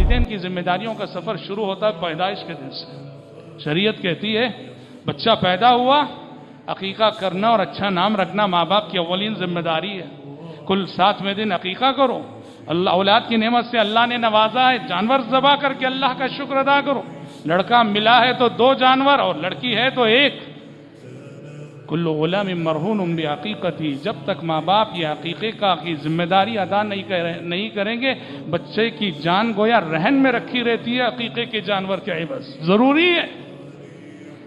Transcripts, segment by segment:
वालिदैन की जिम्मेदारियों का सफ़र शुरू होता है पैदाइश के दिन से। शरीयत कहती है बच्चा पैदा हुआ, अकीका करना और अच्छा नाम रखना माँ बाप की अव्वलीन जिम्मेदारी है। कुल 7वें दिन अकीका करो। अल्लाह औलाद की नेमत से अल्लाह ने नवाजा है, जानवर ज़बा करके अल्लाह का शुक्र अदा करो। लड़का मिला है तो 2 जानवर और लड़की है तो 1। कुल्लु गुलाम मरहून बिअक़ीक़ती, जब तक माँ बाप ये अक़ीक़े का की जिम्मेदारी अदा नहीं करेंगे, बच्चे की जान गोया रहन में रखी रहती है अक़ीक़े के जानवर के एवज़। ज़रूरी है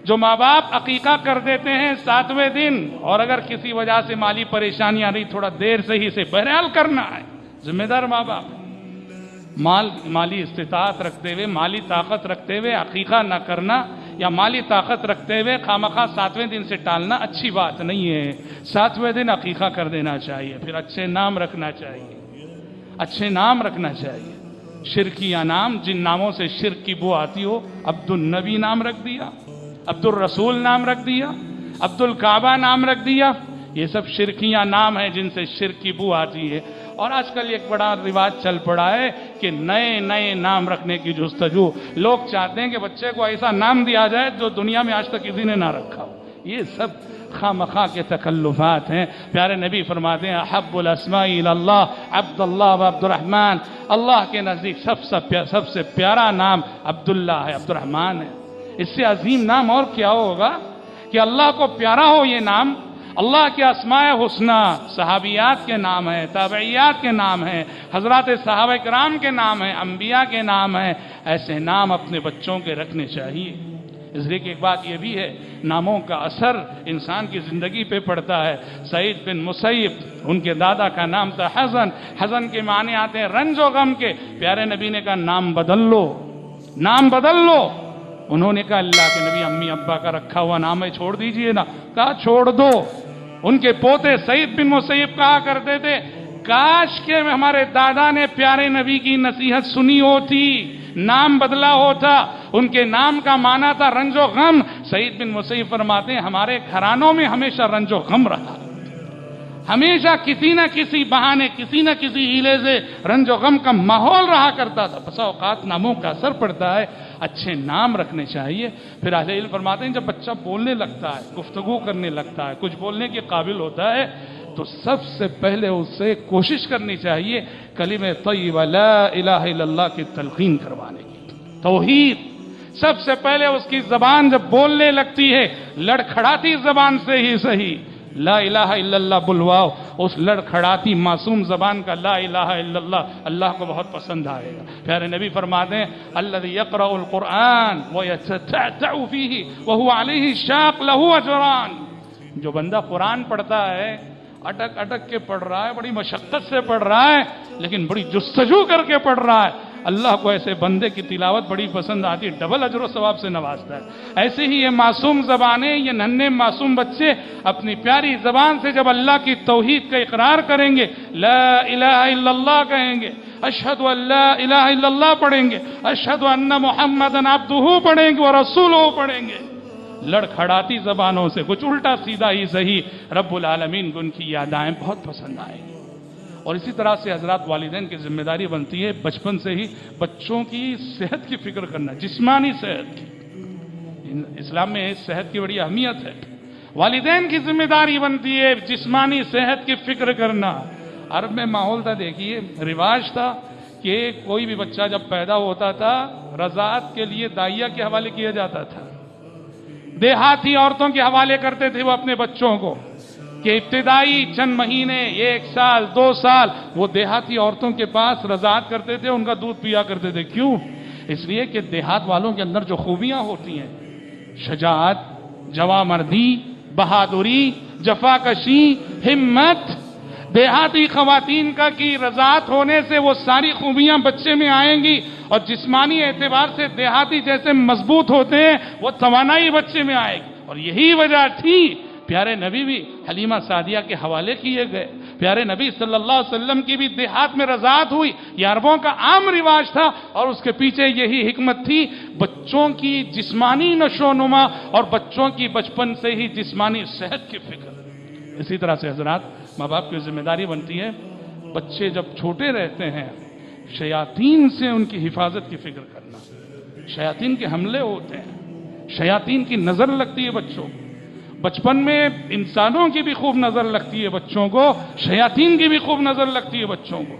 जो माँ बाप अक़ीक़ा कर देते हैं 7वें दिन, और अगर किसी वजह से माली परेशानी आ रही, थोड़ा देर से ही से बहरहाल करना है, जिम्मेदार माँ बाप। माली इस्तिताअत रखते हुए, माली ताकत रखते हुए अक़ीक़ा न करना या माली ताकत रखते हुए खामखा 7वें दिन से टालना अच्छी बात नहीं है। 7वें दिन अक़ीक़ा कर देना चाहिए। फिर अच्छे नाम रखना चाहिए, अच्छे नाम रखना चाहिए। शिरकिया नाम, जिन नामों से शिरक की बू आती हो, अब्दुल नबी नाम रख दिया, अब्दुल रसूल नाम रख दिया, अब्दुल काबा नाम रख दिया। ये सब शिरकिया नाम है जिनसे शिरक की बू आती है। और आजकल एक बड़ा रिवाज चल पड़ा है कि नए नए नाम रखने की जुस्तजू। लोग चाहते हैं कि बच्चे को ऐसा नाम दिया जाए जो दुनिया में आज तक किसी ने ना रखा हो। ये सब खामखा के तकल्लुफात हैं। प्यारे नबी फरमाते हैं अहब्बुल अस्माई इलल्लाह अब्दुल्लाह व अब्दुर्रहमान, अल्लाह के नज़दीक सबसे प्यारा नाम अब्दुल्ला है, अब्दुर्रहमान है। इससे अजीम नाम और क्या होगा कि अल्लाह को प्यारा हो ये नाम। अल्लाह के अस्माए हुस्ना सहाबियात के नाम है, ताबईयात के नाम है, हजरत सहाबा किराम के नाम है, अंबिया के नाम है। ऐसे नाम अपने बच्चों के रखने चाहिए। इसलिए कि एक बात यह भी है, नामों का असर इंसान की ज़िंदगी पे पड़ता है। सईद बिन मुसैब, उनके दादा का नाम था हज़न। हज़न के माने आते हैं रंजो गम के। प्यारे नबी ने कहा नाम बदल लो, नाम बदल लो। उन्होंने कहा अल्लाह के नबी अम्मी अब्बा का रखा हुआ नाम है, छोड़ दीजिए ना। कहा छोड़ दो। उनके पोते सईद बिन मुसैब कहा करते थे काश के हमारे दादा ने प्यारे नबी की नसीहत सुनी होती, नाम बदला होता। उनके नाम का माना था रंजो गम। सईद बिन मुसैब फरमाते हैं हमारे घरानों में हमेशा रंजो गम रहा, हमेशा किसी न किसी बहाने, किसी न किसी हीले से रंजो गम का माहौल रहा करता था। बसा औकात नामों का असर पड़ता है। अच्छे नाम रखने चाहिए। फिर अहले इल्म फरमाते हैं जब बच्चा बोलने लगता है, गुफ्तगू करने लगता है, कुछ बोलने के काबिल होता है, तो सबसे पहले उससे कोशिश करनी चाहिए कलिमे तय्यबा ला इलाहा इल्लल्लाह की तलकीन करवाने की। तौहीद सबसे पहले उसकी जबान जब बोलने लगती है, लड़खड़ाती जबान से ही सही, ला इलाहा इल्लल्लाह बुलवाओ। उस लड़खड़ाती मासूम जबान का ला इलाहा इल्लल्लाह अल्लाह को बहुत पसंद आएगा। प्यारे नबी फरमाते हैं अल्लज़ी यक़रउल कुरआन व यततअतअ फ़ीही व हुवा अलैहि शाक़ लहू अजरान। जो बंदा कुरान पढ़ता है, अटक अटक के पढ़ रहा है, बड़ी मशक्क़त से पढ़ रहा है, लेकिन बड़ी जुस्तजू करके पढ़ रहा है, अल्लाह को ऐसे बंदे की तिलावत बड़ी पसंद आती है, डबल अजर सवाब से नवाजता है। ऐसे ही ये मासूम ज़बानें, ये नन्हे मासूम बच्चे अपनी प्यारी ज़बान से जब अल्लाह की तौहीद का इकरार करेंगे, ला इलाहा इल्लल्लाह कहेंगे, अशहदु अल्ला इलाहा इल्लल्लाह पढ़ेंगे, अशहदु अन्ना मुहम्मदन अब्दुहू पढ़ेंगे और रसूलुहू पढ़ेंगे, लड़खड़ाती ज़बानों से कुछ उल्टा सीधा ही सही, रब्बुल आलमीन को उनकी यादाएं बहुत पसंद आएंगी। और इसी तरह से हजरात वालिदैन की जिम्मेदारी बनती है बचपन से ही बच्चों की सेहत की फिक्र करना, जिस्मानी सेहत की। इस्लाम में सेहत की बड़ी अहमियत है। वालिदैन की जिम्मेदारी बनती है जिस्मानी सेहत की फिक्र करना। अरब में माहौल था, देखिए रिवाज था कि कोई भी बच्चा जब पैदा होता था रज़ाअत के लिए दाइया के हवाले किया जाता था। देहाती औरतों के हवाले करते थे वो अपने बच्चों को कि इब्तिदाई चंद महीने, 1 साल 2 साल वो देहाती औरतों के पास रज़ाअत करते थे, उनका दूध पिया करते थे। क्यों? इसलिए कि देहात वालों के अंदर जो खूबियां होती हैं, शजाअत, जवामर्दी, बहादुरी, जफाकशी, हिम्मत, देहाती खवातीन का की रज़ाअत होने से वो सारी खूबियां बच्चे में आएंगी। और जिस्मानी एतबार से देहाती जैसे मजबूत होते हैं वो तवानाई बच्चे में आएगी। और यही वजह थी प्यारे नबी भी हलीमा सादिया के हवाले किए गए। प्यारे नबी सल्लल्लाहु अलैहि वसल्लम की भी देहात में रज़ाअत हुई। ये अरबों का आम रिवाज था और उसके पीछे यही हिकमत थी, बच्चों की जिस्मानी नशोनुमा और बच्चों की बचपन से ही जिस्मानी सेहत की फिक्र। इसी तरह से हजरात माँ बाप की जिम्मेदारी बनती है, बच्चे जब छोटे रहते हैं शयातीन से उनकी हिफाजत की फिक्र करना। शयातीन के हमले होते हैं, शयातीन की नजर लगती है बच्चों को। बचपन में इंसानों की भी खूब नजर लगती है बच्चों को, शयातीन की भी खूब नजर लगती है बच्चों को।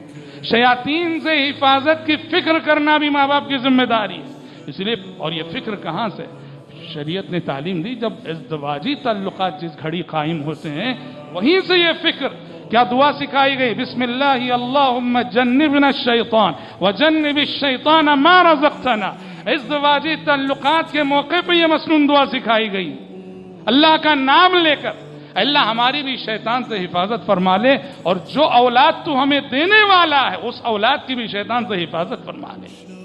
शयातीन से हिफाजत की फिक्र करना भी माँ बाप की जिम्मेदारी है। इसलिए, और ये फिक्र कहाँ से? शरीयत ने तालीम दी, जब इज़्दिवाजी ताल्लुकात जिस घड़ी कायम होते हैं वहीं से ये फिक्र। क्या दुआ सिखाई गई? बिस्मिल्लाहि अल्लाहुम्मा जन्निबना शैतान व जन्निबिश शैतान मा रज़क़तना। इज़्दिवाजी ताल्लुकात के मौके पर यह मसनून दुआ सिखाई गई, अल्लाह का नाम लेकर, अल्लाह हमारी भी शैतान से हिफाजत फरमा ले, और जो औलाद तू हमें देने वाला है उस औलाद की भी शैतान से हिफाजत फरमा ले।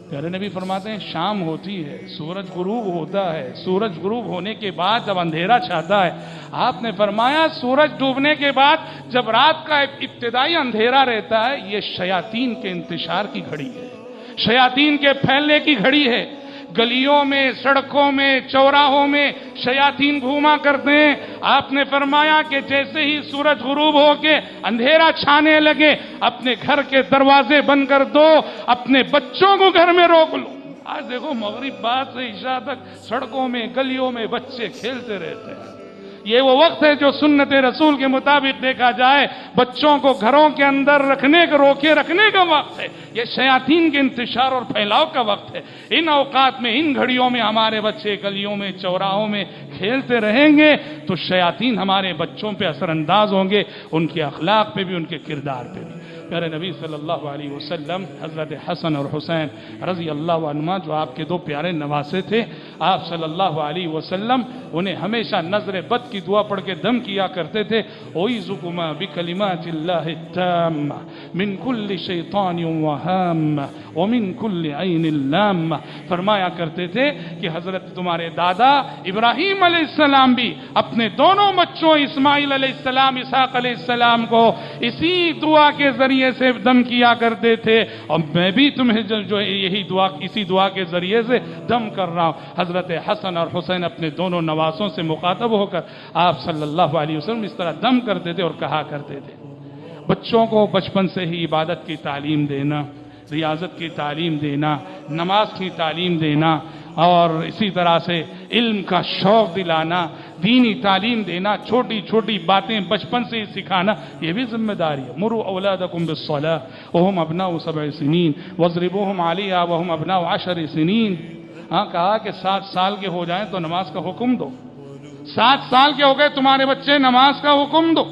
प्यारे नबी फरमाते हैं, शाम होती है, सूरज गुरूब होता है, सूरज गुरूब होने के बाद जब अंधेरा छाता है, आपने फरमाया सूरज डूबने के बाद जब रात का इब्तिदाई अंधेरा रहता है, ये शयातीन के इंतशार की घड़ी है, शयातीन के फैलने की घड़ी है। गलियों में, सड़कों में, चौराहों में शयातीन घूमा करते हैं। आपने फरमाया कि जैसे ही सूरज गुरूब होके अंधेरा छाने लगे, अपने घर के दरवाजे बंद कर दो, अपने बच्चों को घर में रोक लो। आज देखो मगरिब बाद से इशा तक सड़कों में, गलियों में बच्चे खेलते रहते हैं। ये वो वक्त है जो सुन्नत रसूल के मुताबिक देखा जाए बच्चों को घरों के अंदर रखने का, रोके रखने का वक्त है। ये शयातीन के इंतशार और फैलाव का वक्त है। इन औकात में, इन घड़ियों में हमारे बच्चे गलियों में, चौराहों में खेलते रहेंगे तो शयातीन हमारे बच्चों पे असरअंदाज होंगे, उनके अखलाक पे भी, उनके किरदार पे भी। प्यारे नबी सल्लल्लाहु अलैहि वसल्लम हज़रत हसन और हुसैन रज़ी अल्लाह अन्हुमा, जो आपके दो प्यारे नवासे थे, आप सल्लल्लाहु अलैहि वसल्लम उन्हें हमेशा नजर बद की दुआ पढ़ के दम किया करते थे। ओइज़ुकुमा बिकलिमातिल्लाहि ताम्मा मिन कुल्लि शैतानिन व हाम्मा व मिन कुल्लि ऐनिन लाम्मा। फरमाया करते थे कि हजरत तुम्हारे दादा इब्राहीम अलैहिस्सलाम भी अपने दोनों बच्चों इस्माइल अलैहिस्सलाम, इसहाक अलैहिस्सलाम को इसी दुआ के जरिए से दम किया करते थे, और मैं भी तुम्हें जो यही दुआ, इसी दुआ के जरिए से दम कर रहा हूं। हजरत हसन और हुसैन अपने दोनों नवासों से मुखातब होकर आप सल्लल्लाहु अलैहि वसल्लम इस तरह दम करते थे और कहा करते थे। बच्चों को बचपन से ही इबादत की तालीम देना, रियाजत की तालीम देना, नमाज की तालीम देना, और इसी तरह से इल्म का शौक दिलाना, दीनी तालीम देना, छोटी छोटी बातें बचपन से ही सिखाना, ये भी जिम्मेदारी है। मुरु औलादकुम बिस्सलाह वहुम अबनाउ सबअ सिनीन वज़रिबूहुम अलैहा वहुम अबनाउ अशर सिनीन। हाँ, कहा कि 7 साल के हो जाएं तो नमाज का हुक्म दो। 7 साल के हो गए तुम्हारे बच्चे, नमाज का हुक्म दो।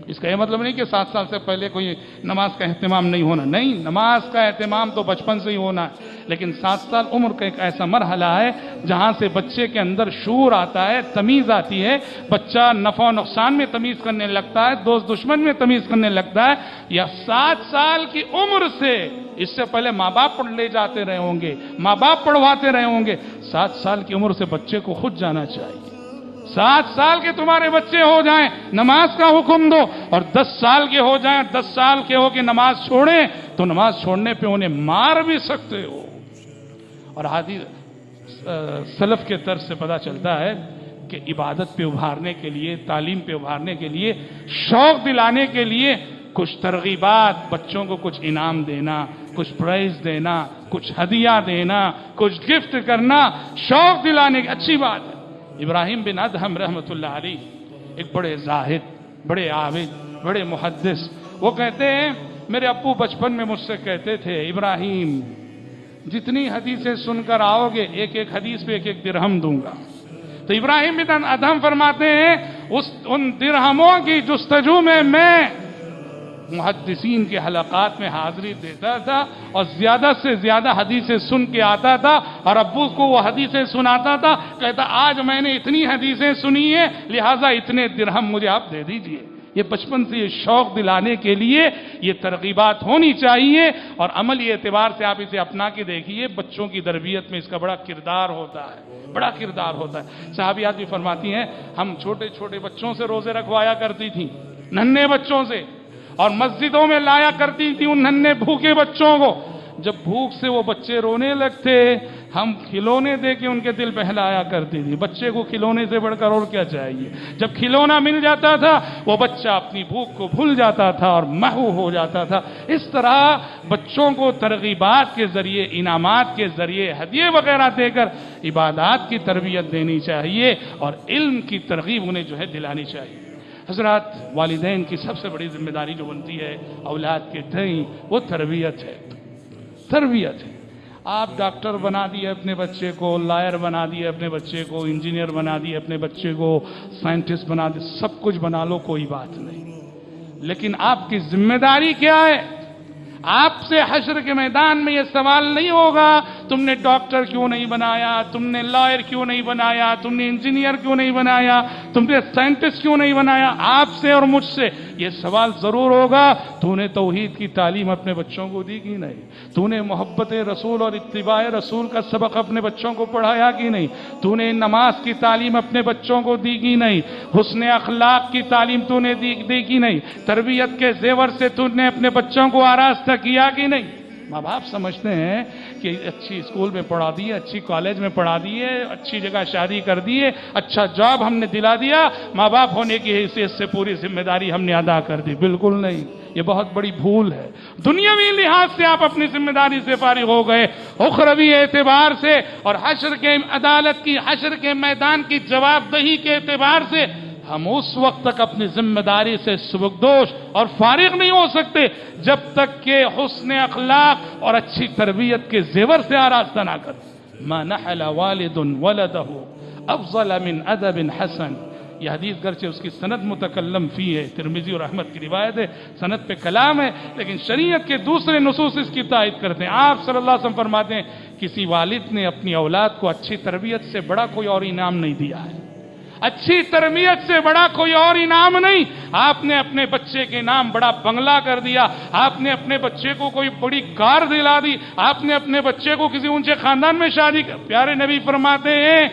इसका यह मतलब नहीं कि 7 साल से पहले कोई नमाज का एहतमाम नहीं होना, नहीं, नमाज का एहतमाम तो बचपन से ही होना है। लेकिन 7 साल उम्र का एक ऐसा मरहला है जहां से बच्चे के अंदर शूर आता है, तमीज आती है, बच्चा नफा नुकसान में तमीज करने लगता है, दोस्त दुश्मन में तमीज करने लगता है। या 7 साल की उम्र से, इससे पहले माँ बाप पढ़ ले जाते रहे होंगे, माँ बाप पढ़वाते रहे होंगे, 7 साल की उम्र से बच्चे को खुद जाना चाहिए। 7 साल के तुम्हारे बच्चे हो जाएं, नमाज का हुक्म दो, और 10 साल के हो जाएं, 10 साल के हो के नमाज छोड़ें तो नमाज छोड़ने पे उन्हें मार भी सकते हो। और हदीस सलफ के तर्ज से पता चलता है कि इबादत पे उभारने के लिए, तालीम पे उभारने के लिए, शौक दिलाने के लिए कुछ तरगीबात, बच्चों को कुछ इनाम देना, कुछ प्राइज देना, कुछ हदिया देना, कुछ गिफ्ट करना, शौक दिलाने की अच्छी बात है। इब्राहिम बिन अदहम रहमतुल्लाह अलैह एक बड़े जाहिद, बड़े आबिद, बड़े मुहद्दिस, वो कहते हैं मेरे अब्बू बचपन में मुझसे कहते थे, इब्राहिम जितनी हदीसें सुनकर आओगे, एक एक हदीस पे एक एक दिरहम दूंगा। तो इब्राहिम बिन अदहम फरमाते हैं उन दिरहमों की जुस्तजू में मैं मुहद्दिसीन के हलकात में हाजिरी देता था और ज्यादा से ज्यादा हदीसें सुन के आता था, और अब्बू को वो हदीसें सुनाता था। कहता आज मैंने इतनी हदीसें सुनी है, लिहाजा इतने दिरहम मुझे आप दे दीजिए। ये बचपन से ये शौक दिलाने के लिए ये तरगीबात होनी चाहिए, और अमली एतबार से आप इसे अपना के देखिए, बच्चों की तरबियत में इसका बड़ा किरदार होता है, बड़ा किरदार होता है। साहबियात भी फरमाती हैं हम छोटे छोटे बच्चों से रोजे रखवाया करती थी, नन्हे बच्चों से, और मस्जिदों में लाया करती थी उन नन्हे भूखे बच्चों को। जब भूख से वो बच्चे रोने लगते ہم کھلونے دے کے ان کے دل بہلایا کرتی تھی. بچے کو کھلونے سے بڑھ کر اور کیا چاہیے؟ جب کھلونا مل جاتا تھا وہ بچہ اپنی بھوک کو بھول جاتا تھا اور محو ہو جاتا تھا. اس طرح بچوں کو ترغیبات کے ذریعے، انعامات کے ذریعے، ہدیے وغیرہ دے کر عبادات کی تربیت دینی چاہیے اور علم کی ترغیب انہیں جو ہے دلانی چاہیے. حضرات، والدین کی سب سے بڑی ذمہ داری جو بنتی ہے اولاد کے تئیں وہ تربیت ہے. تربیت ہے. آپ ڈاکٹر بنا دیے اپنے بچے کو، لائر بنا دیے اپنے بچے کو، انجینئر بنا دیے اپنے بچے کو، سائنٹسٹ بنا دیے، سب کچھ بنا لو، کوئی بات نہیں. لیکن آپ کی ذمہ داری کیا ہے؟ آپ سے حشر کے میدان میں یہ سوال نہیں ہوگا تم نے ڈاکٹر کیوں نہیں بنایا، تم نے لائر کیوں نہیں بنایا، تم نے انجینئر کیوں نہیں بنایا، تم نے سائنٹسٹ کیوں نہیں بنایا. آپ سے اور مجھ سے یہ سوال ضرور ہوگا تو نے توحید کی تعلیم اپنے بچوں کو دی کہ نہیں؟ تو نے محبت رسول اور اتباع رسول کا سبق اپنے بچوں کو پڑھایا کہ نہیں؟ تو نے نماز کی تعلیم اپنے بچوں کو دی کہ نہیں؟ حسن اخلاق کی تعلیم تو نے دی کہ نہیں؟ تربیت کے زیور سے تو نے اپنے بچوں کو آراستہ کیا کہ نہیں؟ ماں باپ سمجھتے ہیں کہ اچھی اسکول میں پڑھا دیے، اچھی کالج میں پڑھا دیے، اچھی جگہ شادی کر دیے، اچھا جاب ہم نے دلا دیا، ماں باپ ہونے کی حیثیت سے پوری ذمہ داری ہم نے ادا کر دی. بالکل نہیں، یہ بہت بڑی بھول ہے. دنیاوی لحاظ سے آپ اپنی ذمہ داری سے فارغ ہو گئے، اخروی اعتبار سے اور حشر کے عدالت کی، حشر کے میدان کی جواب دہی کے اعتبار سے ہم اس وقت تک اپنی ذمہ داری سے سبکدوش اور فارغ نہیں ہو سکتے جب تک کہ حسن اخلاق اور اچھی تربیت کے زیور سے آراستہ نہ کر. ما نحل والد ولدہ افضل من ادب حسن. یہ حدیث گرچہ اس کی سند متکلم فی ہے، ترمذی اور احمد کی روایت ہے، سند پہ کلام ہے، لیکن شریعت کے دوسرے نصوص اس کی تائید کرتے ہیں. آپ صلی اللہ علیہ وسلم فرماتے ہیں کسی والد نے اپنی اولاد کو اچھی تربیت سے بڑا کوئی اور انعام نہیں دیا ہے. اچھی تربیت سے بڑا کوئی اور انعام نہیں. آپ نے اپنے بچے کے نام بڑا بنگلہ کر دیا، آپ نے اپنے بچے کو کوئی بڑی کار دلا دی، آپ نے اپنے بچے کو کسی اونچے خاندان میں شادی کر. پیارے نبی فرماتے ہیں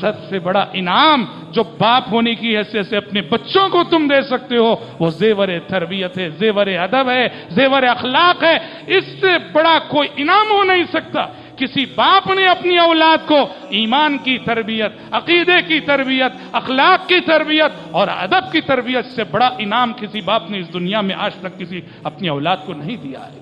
سب سے بڑا انعام جو باپ ہونے کی حیثیت سے اپنے بچوں کو تم دے سکتے ہو وہ زیور تربیت ہے، زیور ادب ہے، زیور اخلاق ہے. اس سے بڑا کوئی انعام ہو نہیں سکتا. کسی باپ نے اپنی اولاد کو ایمان کی تربیت، عقیدے کی تربیت، اخلاق کی تربیت اور ادب کی تربیت سے بڑا انعام کسی باپ نے اس دنیا میں آج تک کسی اپنی اولاد کو نہیں دیا ہے.